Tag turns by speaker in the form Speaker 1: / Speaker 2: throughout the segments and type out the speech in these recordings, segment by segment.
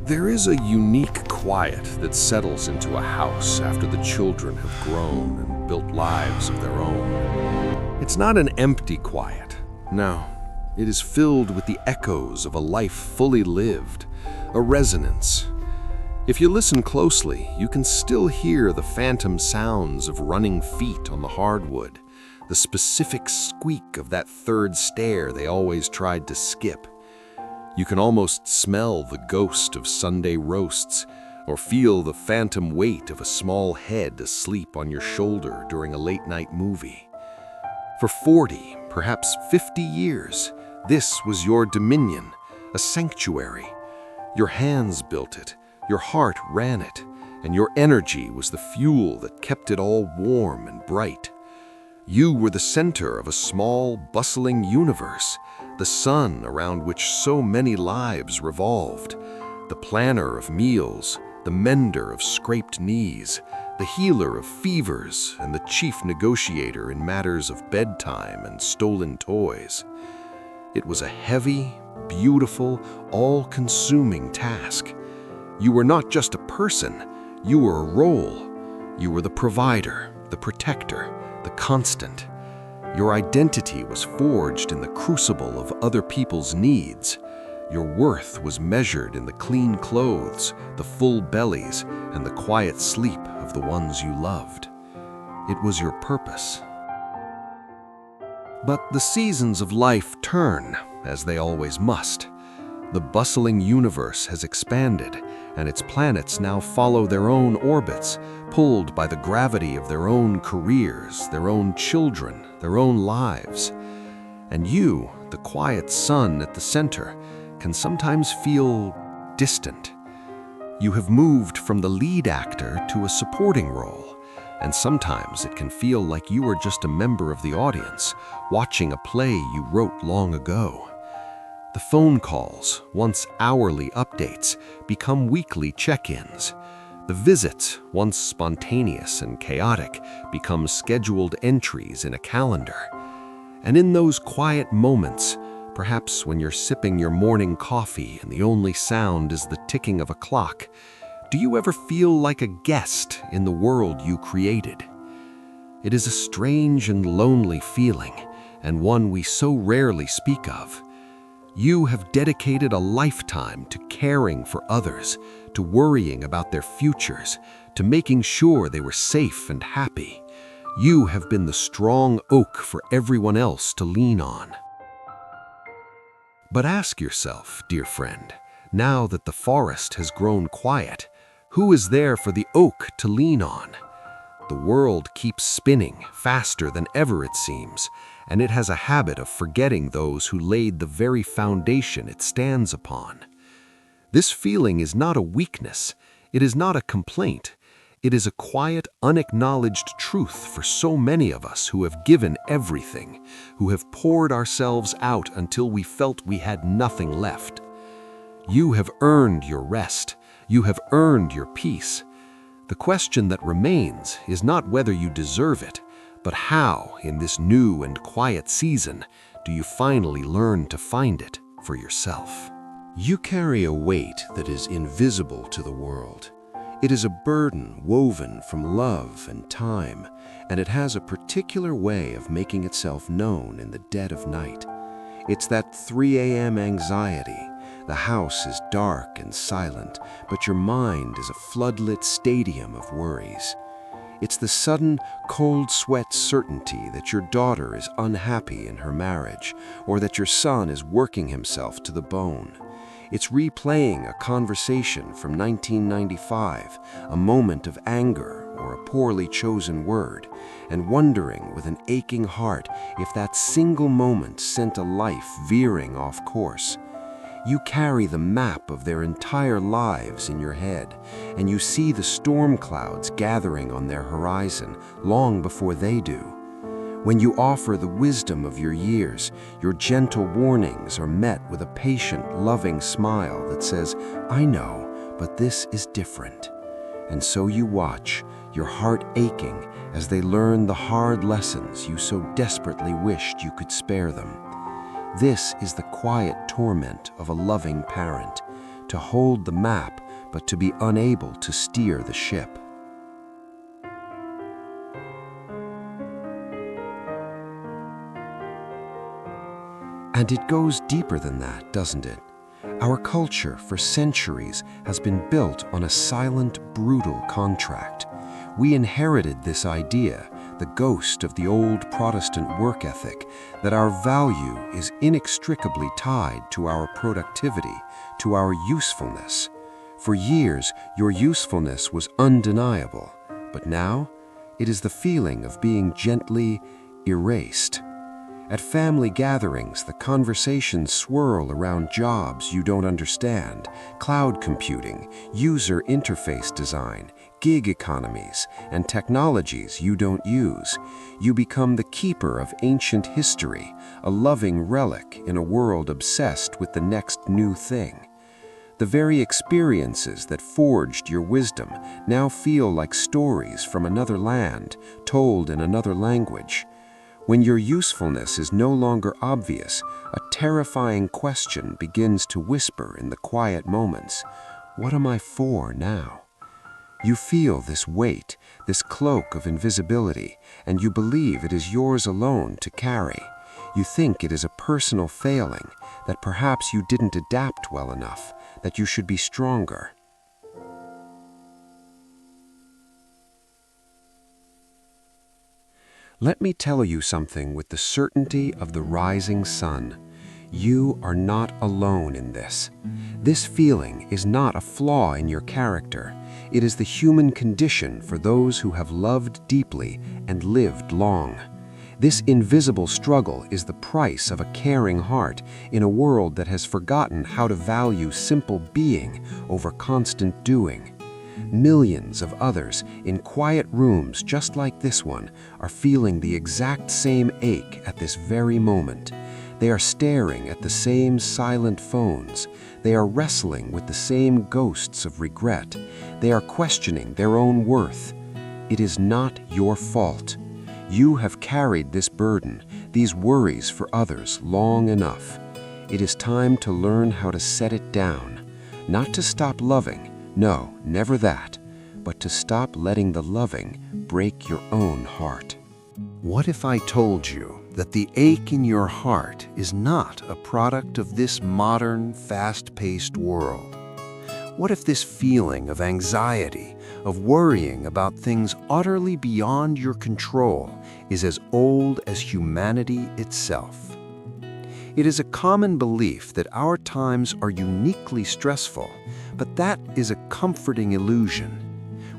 Speaker 1: There is a unique quiet that settles into a house after the children have grown and built lives of their own. It's not an empty quiet. No, it is filled with the echoes of a life fully lived, a resonance. If you listen closely, you can still hear the phantom sounds of running feet on the hardwood, the specific squeak of that third stair they always tried to skip. You can almost smell the ghost of Sunday roasts or feel the phantom weight of a small head asleep on your shoulder during a late-night movie. For 40, perhaps 50 years, this was your dominion, a sanctuary. Your hands built it, your heart ran it, and your energy was the fuel that kept it all warm and bright. You were the center of a small, bustling universe, the sun around which so many lives revolved, the planner of meals, the mender of scraped knees, the healer of fevers, and the chief negotiator in matters of bedtime and stolen toys. It was a heavy, beautiful, all-consuming task. You were not just a person, you were a role. You were the provider, the protector, the constant. Your identity was forged in the crucible of other people's needs. Your worth was measured in the clean clothes, the full bellies, and the quiet sleep of the ones you loved. It was your purpose. But the seasons of life turn, as they always must. The bustling universe has expanded, and its planets now follow their own orbits, pulled by the gravity of their own careers, their own children, their own lives. And you, the quiet sun at the center, can sometimes feel distant. You have moved from the lead actor to a supporting role, and sometimes it can feel like you are just a member of the audience, watching a play you wrote long ago. The phone calls, once hourly updates, become weekly check-ins. The visits, once spontaneous and chaotic, become scheduled entries in a calendar. And in those quiet moments, perhaps when you're sipping your morning coffee and the only sound is the ticking of a clock, do you ever feel like a guest in the world you created? It is a strange and lonely feeling, and one we so rarely speak of. You have dedicated a lifetime to caring for others, to worrying about their futures, to making sure they were safe and happy. You have been the strong oak for everyone else to lean on. But ask yourself, dear friend, now that the forest has grown quiet, who is there for the oak to lean on? The world keeps spinning faster than ever, it seems, and it has a habit of forgetting those who laid the very foundation it stands upon. This feeling is not a weakness, it is not a complaint. It is a quiet, unacknowledged truth for so many of us who have given everything, who have poured ourselves out until we felt we had nothing left. You have earned your rest, you have earned your peace. The question that remains is not whether you deserve it, but how, in this new and quiet season, do you finally learn to find it for yourself? You carry a weight that is invisible to the world. It is a burden woven from love and time, and it has a particular way of making itself known in the dead of night. It's that 3 a.m. anxiety. The house is dark and silent, but your mind is a floodlit stadium of worries. It's the sudden, cold sweat certainty that your daughter is unhappy in her marriage, or that your son is working himself to the bone. It's replaying a conversation from 1995, a moment of anger or a poorly chosen word, and wondering with an aching heart if that single moment sent a life veering off course. You carry the map of their entire lives in your head, and you see the storm clouds gathering on their horizon long before they do. When you offer the wisdom of your years, your gentle warnings are met with a patient, loving smile that says, "I know, but this is different." And so you watch, your heart aching as they learn the hard lessons you so desperately wished you could spare them. This is the quiet torment of a loving parent, to hold the map, but to be unable to steer the ship. And it goes deeper than that, doesn't it? Our culture, for centuries, has been built on a silent, brutal contract. We inherited this idea, the ghost of the old Protestant work ethic, that our value is inextricably tied to our productivity, to our usefulness. For years, your usefulness was undeniable, but now it is the feeling of being gently erased. At family gatherings, the conversations swirl around jobs you don't understand, cloud computing, user interface design, gig economies, and technologies you don't use. You become the keeper of ancient history, a loving relic in a world obsessed with the next new thing. The very experiences that forged your wisdom now feel like stories from another land, told in another language. When your usefulness is no longer obvious, a terrifying question begins to whisper in the quiet moments. What am I for now? You feel this weight, this cloak of invisibility, and you believe it is yours alone to carry. You think it is a personal failing, that perhaps you didn't adapt well enough, that you should be stronger. Let me tell you something with the certainty of the rising sun. You are not alone in this. This feeling is not a flaw in your character. It is the human condition for those who have loved deeply and lived long. This invisible struggle is the price of a caring heart in a world that has forgotten how to value simple being over constant doing. Millions of others in quiet rooms just like this one are feeling the exact same ache at this very moment. They are staring at the same silent phones. They are wrestling with the same ghosts of regret. They are questioning their own worth. It is not your fault. You have carried this burden, these worries for others long enough. It is time to learn how to set it down, not to stop loving. No, never that, but to stop letting the loving break your own heart.
Speaker 2: What if I told you that the ache in your heart is not a product of this modern, fast-paced world? What if this feeling of anxiety, of worrying about things utterly beyond your control, is as old as humanity itself? It is a common belief that our times are uniquely stressful, but that is a comforting illusion.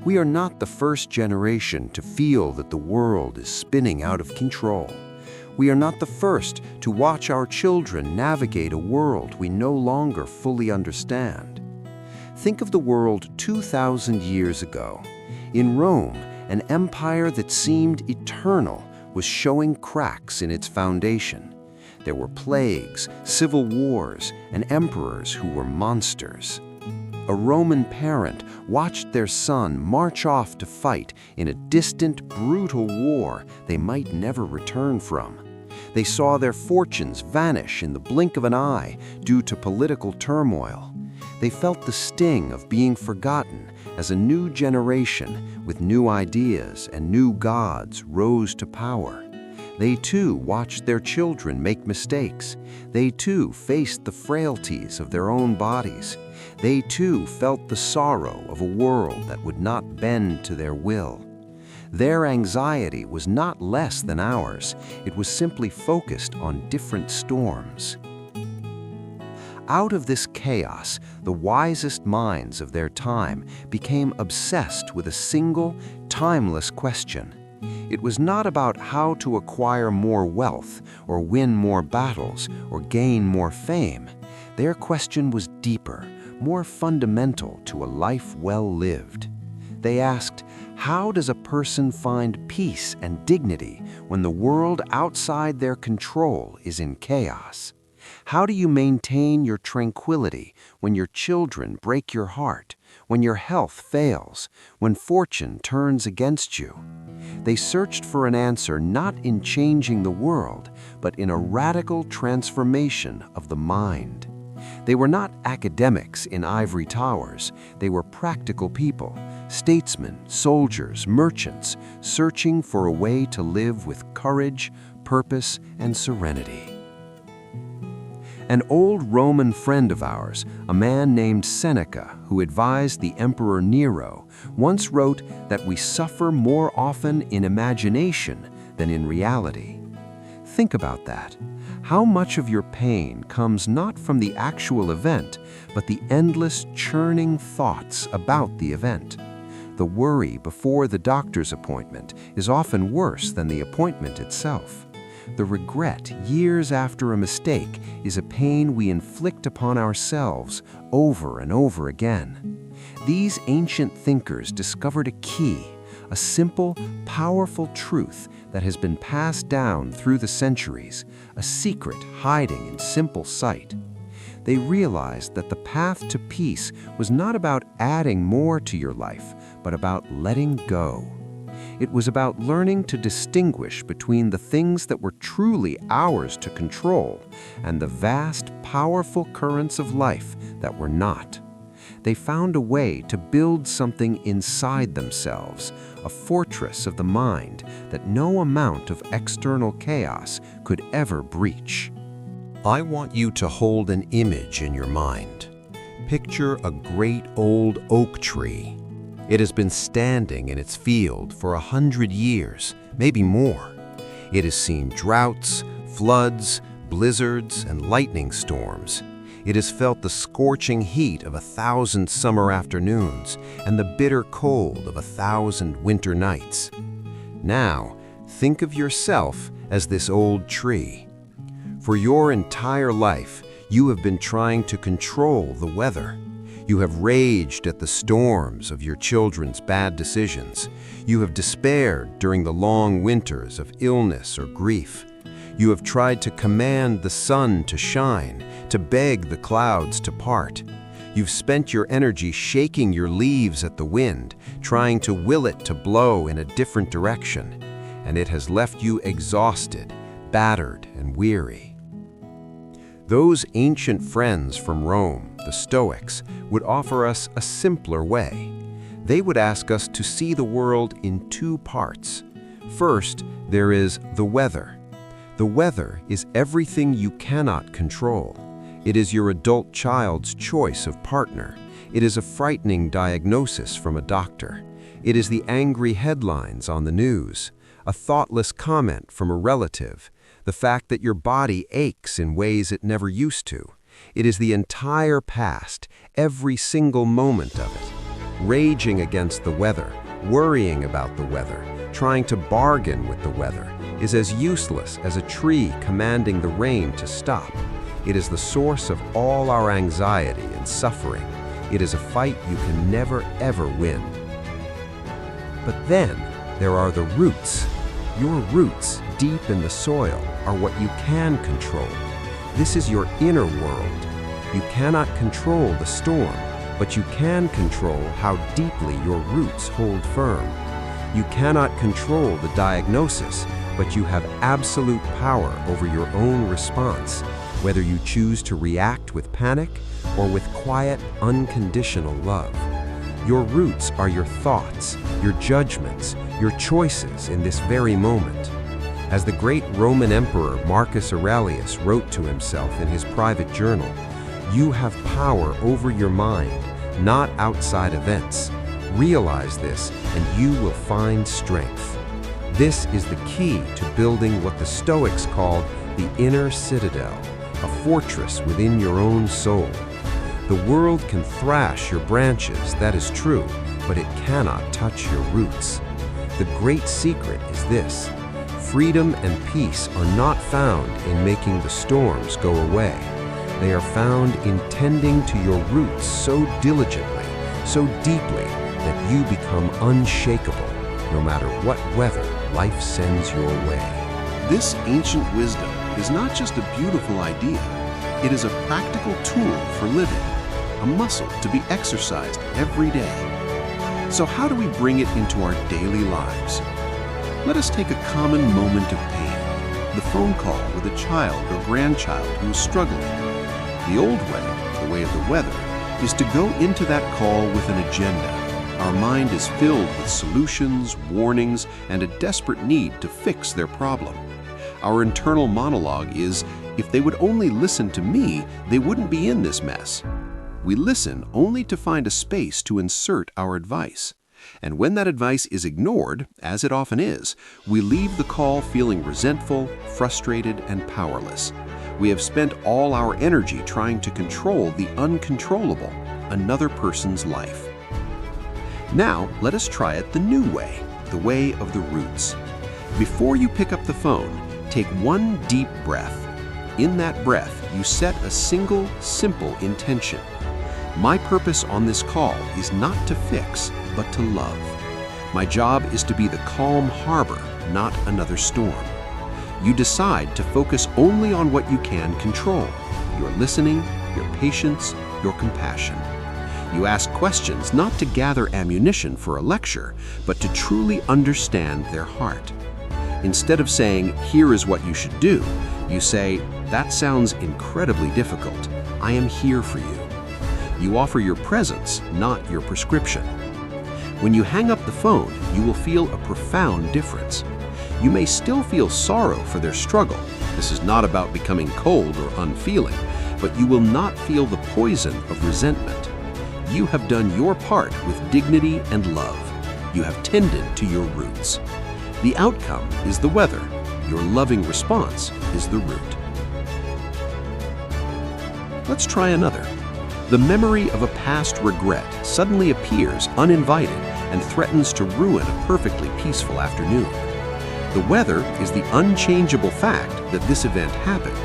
Speaker 2: We are not the first generation to feel that the world is spinning out of control. We are not the first to watch our children navigate a world we no longer fully understand. Think of the world 2,000 years ago. In Rome, an empire that seemed eternal was showing cracks in its foundation. There were plagues, civil wars, and emperors who were monsters. A Roman parent watched their son march off to fight in a distant, brutal war they might never return from. They saw their fortunes vanish in the blink of an eye due to political turmoil. They felt the sting of being forgotten as a new generation with new ideas and new gods rose to power. They too watched their children make mistakes. They too faced the frailties of their own bodies. They too felt the sorrow of a world that would not bend to their will. Their anxiety was not less than ours. It was simply focused on different storms. Out of this chaos, the wisest minds of their time became obsessed with a single, timeless question. It was not about how to acquire more wealth, or win more battles, or gain more fame. Their question was deeper, more fundamental to a life well lived. They asked, how does a person find peace and dignity when the world outside their control is in chaos? How do you maintain your tranquility when your children break your heart, when your health fails, when fortune turns against you? They searched for an answer not in changing the world, but in a radical transformation of the mind. They were not academics in ivory towers. They were practical people, statesmen, soldiers, merchants, searching for a way to live with courage, purpose, and serenity. An old Roman friend of ours, a man named Seneca, who advised the Emperor Nero, once wrote that we suffer more often in imagination than in reality. Think about that. How much of your pain comes not from the actual event, but the endless churning thoughts about the event? The worry before the doctor's appointment is often worse than the appointment itself. The regret years after a mistake is a pain we inflict upon ourselves over and over again. These ancient thinkers discovered a key, a simple, powerful truth that has been passed down through the centuries, a secret hiding in simple sight. They realized that the path to peace was not about adding more to your life, but about letting go. It was about learning to distinguish between the things that were truly ours to control and the vast, powerful currents of life that were not. They found a way to build something inside themselves, a fortress of the mind that no amount of external chaos could ever breach.
Speaker 1: I want you to hold an image in your mind. Picture a great old oak tree. It has been standing in its field for 100 years, maybe more. It has seen droughts, floods, blizzards, and lightning storms. It has felt the scorching heat of 1,000 summer afternoons and the bitter cold of 1,000 winter nights. Now, think of yourself as this old tree. For your entire life, you have been trying to control the weather. You have raged at the storms of your children's bad decisions. You have despaired during the long winters of illness or grief. You have tried to command the sun to shine, to beg the clouds to part. You've spent your energy shaking your leaves at the wind, trying to will it to blow in a different direction, and it has left you exhausted, battered, and weary. Those ancient friends from Rome, the Stoics, would offer us a simpler way. They would ask us to see the world in two parts. First, there is the weather. The weather is everything you cannot control. It is your adult child's choice of partner. It is a frightening diagnosis from a doctor. It is the angry headlines on the news, a thoughtless comment from a relative, the fact that your body aches in ways it never used to. It is the entire past, every single moment of it. Raging against the weather, worrying about the weather, trying to bargain with the weather, is as useless as a tree commanding the rain to stop. It is the source of all our anxiety and suffering. It is a fight you can never, ever win. But then there are the roots. Your roots, deep in the soil, are what you can control. This is your inner world. You cannot control the storm, but you can control how deeply your roots hold firm. You cannot control the diagnosis, but you have absolute power over your own response, whether you choose to react with panic or with quiet, unconditional love. Your roots are your thoughts, your judgments, your choices in this very moment. As the great Roman Emperor Marcus Aurelius wrote to himself in his private journal, you have power over your mind, not outside events. Realize this, and you will find strength. This is the key to building what the Stoics called the inner citadel, a fortress within your own soul. The world can thrash your branches, that is true, but it cannot touch your roots. The great secret is this: freedom and peace are not found in making the storms go away. They are found in tending to your roots so diligently, so deeply, that you become unshakable, no matter what weather life sends your way.
Speaker 3: This ancient wisdom is not just a beautiful idea, it is a practical tool for living, a muscle to be exercised every day. So how do we bring it into our daily lives? Let us take a common moment of pain, the phone call with a child or grandchild who is struggling. The old way, the way of the weather, is to go into that call with an agenda. Our mind is filled with solutions, warnings, and a desperate need to fix their problem. Our internal monologue is, if they would only listen to me, they wouldn't be in this mess. We listen only to find a space to insert our advice. And when that advice is ignored, as it often is, we leave the call feeling resentful, frustrated, and powerless. We have spent all our energy trying to control the uncontrollable, another person's life. Now, let us try it the new way, the way of the roots. Before you pick up the phone, take one deep breath. In that breath, you set a single, simple intention. My purpose on this call is not to fix, but to love. My job is to be the calm harbor, not another storm. You decide to focus only on what you can control: your listening, your patience, your compassion. You ask questions not to gather ammunition for a lecture, but to truly understand their heart. Instead of saying, "Here is what you should do," you say, "That sounds incredibly difficult. I am here for you." You offer your presence, not your prescription. When you hang up the phone, you will feel a profound difference. You may still feel sorrow for their struggle. This is not about becoming cold or unfeeling, but you will not feel the poison of resentment. You have done your part with dignity and love. You have tended to your roots. The outcome is the weather. Your loving response is the root. Let's try another. The memory of a past regret suddenly appears uninvited and threatens to ruin a perfectly peaceful afternoon. The weather is the unchangeable fact that this event happened.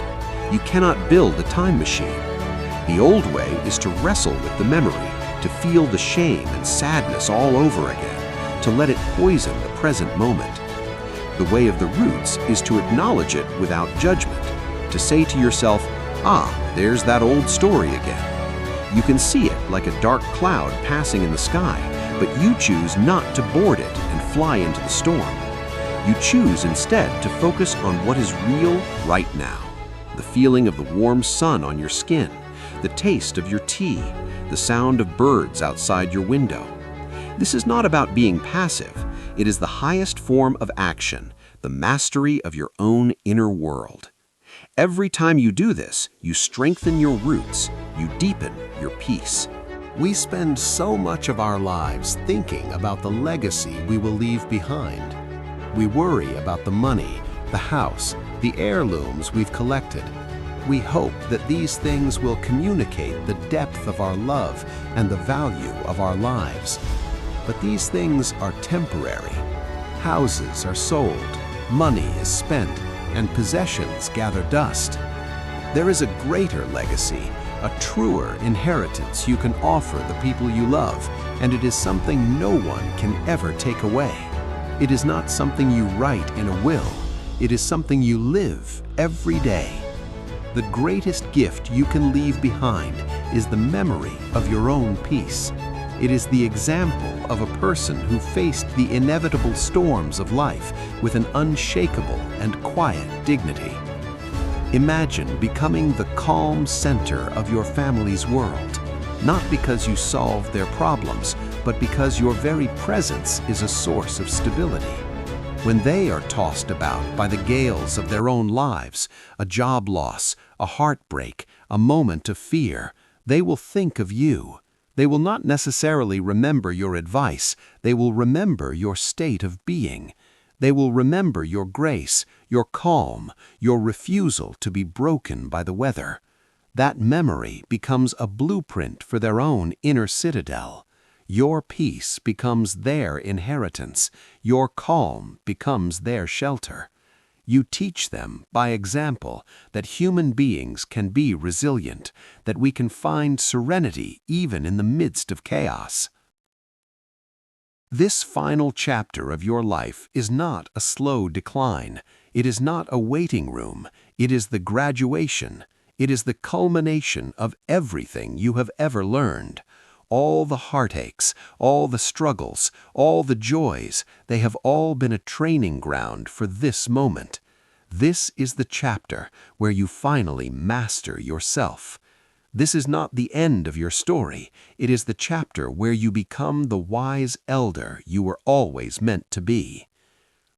Speaker 3: You cannot build a time machine. The old way is to wrestle with the memory, to feel the shame and sadness all over again, to let it poison the present moment. The way of the roots is to acknowledge it without judgment, to say to yourself, "Ah, there's that old story again." You can see it like a dark cloud passing in the sky, but you choose not to board it and fly into the storm. You choose instead to focus on what is real right now. The feeling of the warm sun on your skin, the taste of your tea, the sound of birds outside your window. This is not about being passive. It is the highest form of action, the mastery of your own inner world. Every time you do this, you strengthen your roots, you deepen your peace.
Speaker 1: We spend so much of our lives thinking about the legacy we will leave behind. We worry about the money, the house, the heirlooms we've collected. We hope that these things will communicate the depth of our love and the value of our lives. But these things are temporary. Houses are sold, money is spent, and possessions gather dust. There is a greater legacy, a truer inheritance you can offer the people you love, and it is something no one can ever take away. It is not something you write in a will. It is something you live every day. The greatest gift you can leave behind is the memory of your own peace. It is the example of a person who faced the inevitable storms of life with an unshakable and quiet dignity. Imagine becoming the calm center of your family's world, not because you solved their problems, but because your very presence is a source of stability. When they are tossed about by the gales of their own lives, a job loss, a heartbreak, a moment of fear, they will think of you. They will not necessarily remember your advice. They will remember your state of being. They will remember your grace, your calm, your refusal to be broken by the weather. That memory becomes a blueprint for their own inner citadel. Your peace becomes their inheritance. Your calm becomes their shelter. You teach them, by example, that human beings can be resilient, that we can find serenity even in the midst of chaos. This final chapter of your life is not a slow decline. It is not a waiting room. It is the graduation. It is the culmination of everything you have ever learned. All the heartaches, all the struggles, all the joys, they have all been a training ground for this moment. This is the chapter where you finally master yourself. This is not the end of your story. It is the chapter where you become the wise elder you were always meant to be.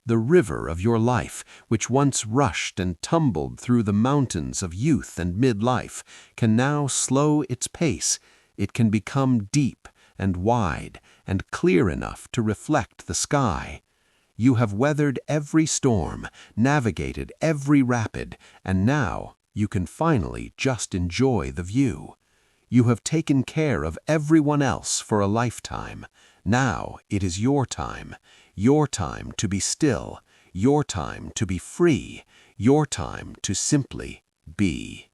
Speaker 1: The river of your life, which once rushed and tumbled through the mountains of youth and midlife, can now slow its pace. It can become deep and wide and clear enough to reflect the sky. You have weathered every storm, navigated every rapid, and now you can finally just enjoy the view. You have taken care of everyone else for a lifetime. Now it is your time to be still, your time to be free, your time to simply be.